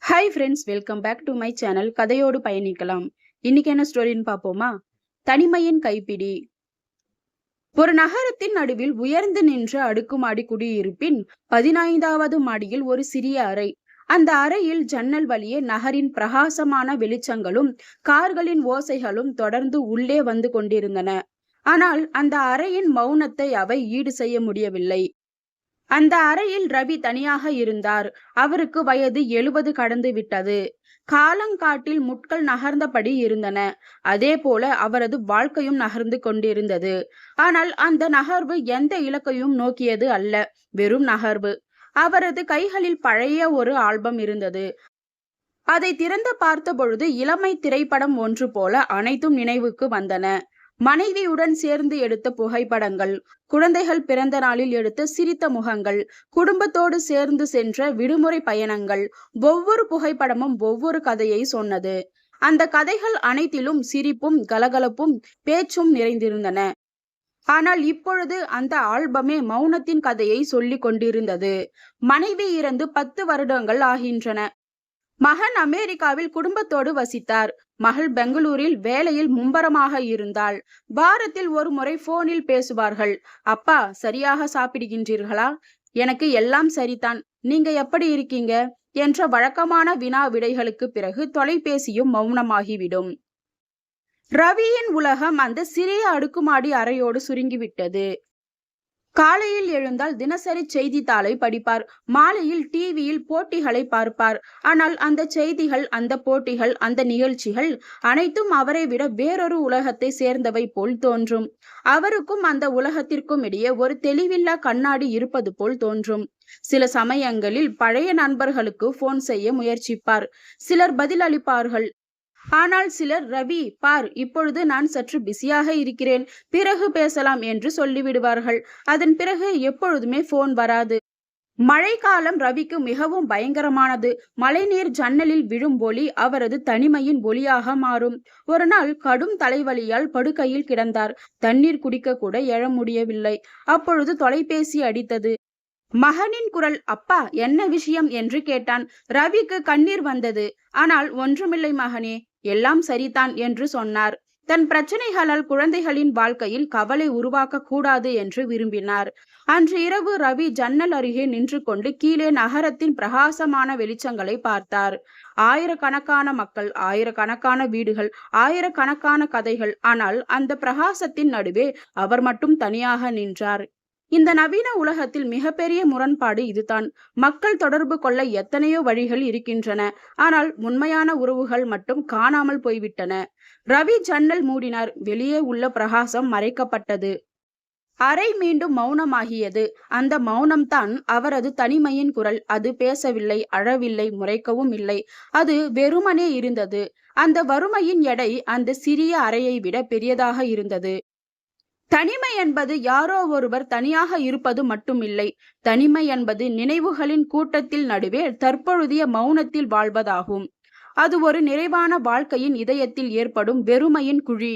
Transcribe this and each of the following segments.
Hi friends, welcome back to my channel. கதையோடு பயணிக்கலாம். இன்னைக்கு என்ன ஸ்டோரின்னு பார்ப்போமா? தனிமையின் கைப்பிடி. ஒரு நகரத்தின் நடுவில் உயர்ந்து நின்ற அடுக்குமாடி குடியிருப்பின் 15வது மாடியில் ஒரு சிறிய அறை. அந்த அறையில் ஜன்னல் வழியே நகரின் பிரகாசமான வெளிச்சங்களும் கார்களின் ஓசைகளும் தொடர்ந்து உள்ளே வந்து கொண்டிருந்தன. ஆனால் அந்த அறையின் மௌனத்தை அவை ஈடு செய்ய முடியவில்லை. அந்த அறையில் ரவி தனியாக இருந்தார். அவருக்கு வயது 70 கடந்து விட்டது. காலங்காட்டில் முட்கள் நகர்ந்தபடி இருந்தன. அதே போல அவரது வாழ்க்கையும் நகர்ந்து கொண்டிருந்தது. ஆனால் அந்த நகர்வு எந்த இலக்கையும் நோக்கியது அல்ல, வெறும் நகர்வு. அவரது கைகளில் பழைய ஒரு ஆல்பம் இருந்தது. அதை திறந்து பார்த்த பொழுது இளமை திரைப்படம் ஒன்று போல அனைத்தும் நினைவுக்கு வந்தன. மனைவியுடன் சேர்ந்து எடுத்த புகைப்படங்கள், குழந்தைகள் பிறந்த நாளில் எடுத்த சிரித்த முகங்கள், குடும்பத்தோடு சேர்ந்து சென்ற விடுமுறை பயணங்கள். ஒவ்வொரு புகைப்படமும் ஒவ்வொரு கதையை சொன்னது. அந்த கதைகள் அனைத்திலும் சிரிப்பும் கலகலப்பும் பேச்சும் நிறைந்திருந்தன. ஆனால் இப்பொழுது அந்த ஆல்பமே மௌனத்தின் கதையை சொல்லிக் கொண்டிருந்தது. மனைவி இறந்து 10 வருடங்கள் ஆகின்றன. மகன் அமெரிக்காவில் குடும்பத்தோடு வசித்தார். மகள் பெங்களூரில் வேலையில் மும்பரமாக இருந்தாள். வாரத்தில் ஒரு முறை போனில் பேசுவார்கள். அப்பா, சரியாக சாப்பிடுகின்றீர்களா? எனக்கு எல்லாம் சரிதான். நீங்க எப்படி இருக்கீங்க என்ற வழக்கமான வினா விடைகளுக்கு பிறகு தொலைபேசியும் மௌனமாகிவிடும். ரவியின் உலகம் அந்த சிறிய அடுக்குமாடி அறையோடு சுருங்கிவிட்டது. காலையில் எழுந்தால் தினசரி செய்தித்தாளை படிப்பார். மாலையில் டிவியில் போட்டிகளை பார்ப்பார். ஆனால் அந்த செய்திகள், அந்த போட்டிகள், அந்த நிகழ்ச்சிகள் அனைத்தும் அவரை விட வேறொரு உலகத்தை சேர்ந்தவை போல் தோன்றும். அவருக்கும் அந்த உலகத்திற்கும் இடையே ஒரு தெளிவில்லா கண்ணாடி இருப்பது போல் தோன்றும். சில சமயங்களில் பழைய நண்பர்களுக்கு போன் செய்ய முயற்சிப்பார். சிலர் பதில் அளிப்பார்கள். ஆனால் சிலர், ரவி பார், இப்பொழுது நான் சற்று பிஸியாக இருக்கிறேன், பிறகு பேசலாம் என்று சொல்லிவிடுவார்கள். அதன் பிறகு எப்பொழுதுமே போன் வராது. மழைக்காலம் ரவிக்கு மிகவும் பயங்கரமானது. மழைநீர் ஜன்னலில் விழும் ஒளி அவரது தனிமையின் ஒளியாக மாறும். ஒரு நாள் கடும் தலைவலியால் படுக்கையில் கிடந்தார். தண்ணீர் குடிக்க கூட எழ முடியவில்லை. அப்பொழுது தொலைபேசி அடித்தது. மகனின் குரல். அப்பா, என்ன விஷயம் என்று கேட்டான். ரவிக்கு கண்ணீர் வந்தது. ஆனால் ஒன்றுமில்லை மகனே, எல்லாம் சரிதான் என்று சொன்னார். தன் பிரச்சனைகளால் குழந்தைகளின் வாழ்க்கையில் கவலை உருவாக்க கூடாது என்று விரும்பினார். அன்று இரவு ரவி ஜன்னல் அருகே நின்று கொண்டு கீழே நகரத்தின் பிரகாசமான வெளிச்சங்களை பார்த்தார். ஆயிரக்கணக்கான மக்கள், ஆயிரக்கணக்கான வீடுகள், ஆயிரக்கணக்கான கதைகள். ஆனால் அந்த பிரகாசத்தின் நடுவே அவர் மட்டும் தனியாக நின்றார். இந்த நவீன உலகத்தில் மிகப்பெரிய முரண்பாடு இதுதான். மக்கள் தொடர்பு கொள்ள எத்தனையோ வழிகள் இருக்கின்றன. ஆனால் உண்மையான உறவுகள் மட்டும் காணாமல் போய்விட்டன. ரவி ஜன்னல் மூடினார். வெளியே உள்ள பிரகாசம் மறைக்கப்பட்டது. அறை மீண்டும் மௌனமாகியது. அந்த மௌனம்தான் அவரது தனிமையின் குரல். அது பேசவில்லை, அழவில்லை, முறைக்கவும் இல்லை. அது வெறுமனே இருந்தது. அந்த வறுமையின் எடை அந்த சிறிய அறையை விட பெரியதாக இருந்தது. தனிமை என்பது யாரோ ஒருவர் தனியாக இருப்பது மட்டுமில்லை. தனிமை என்பது நினைவுகளின் கூட்டத்தில் நடுவே தற்பொழுதைய மௌனத்தில் வாழ்வதாகும். அது ஒரு நிறைவான வாழ்க்கையின் இதயத்தில் ஏற்படும் வெறுமையின் குழி.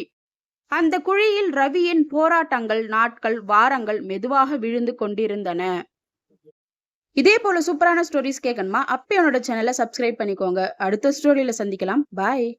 அந்த குழியில் ரவியின் போராட்டங்கள், நாட்கள், வாரங்கள் மெதுவாக விழுந்து கொண்டிருந்தன. இதே போல சூப்பரான ஸ்டோரிஸ் கேட்கணுமா? அப்ப என்னோட சேனலை சப்ஸ்கிரைப் பண்ணிக்கோங்க. அடுத்த ஸ்டோரியில சந்திக்கலாம். பாய்.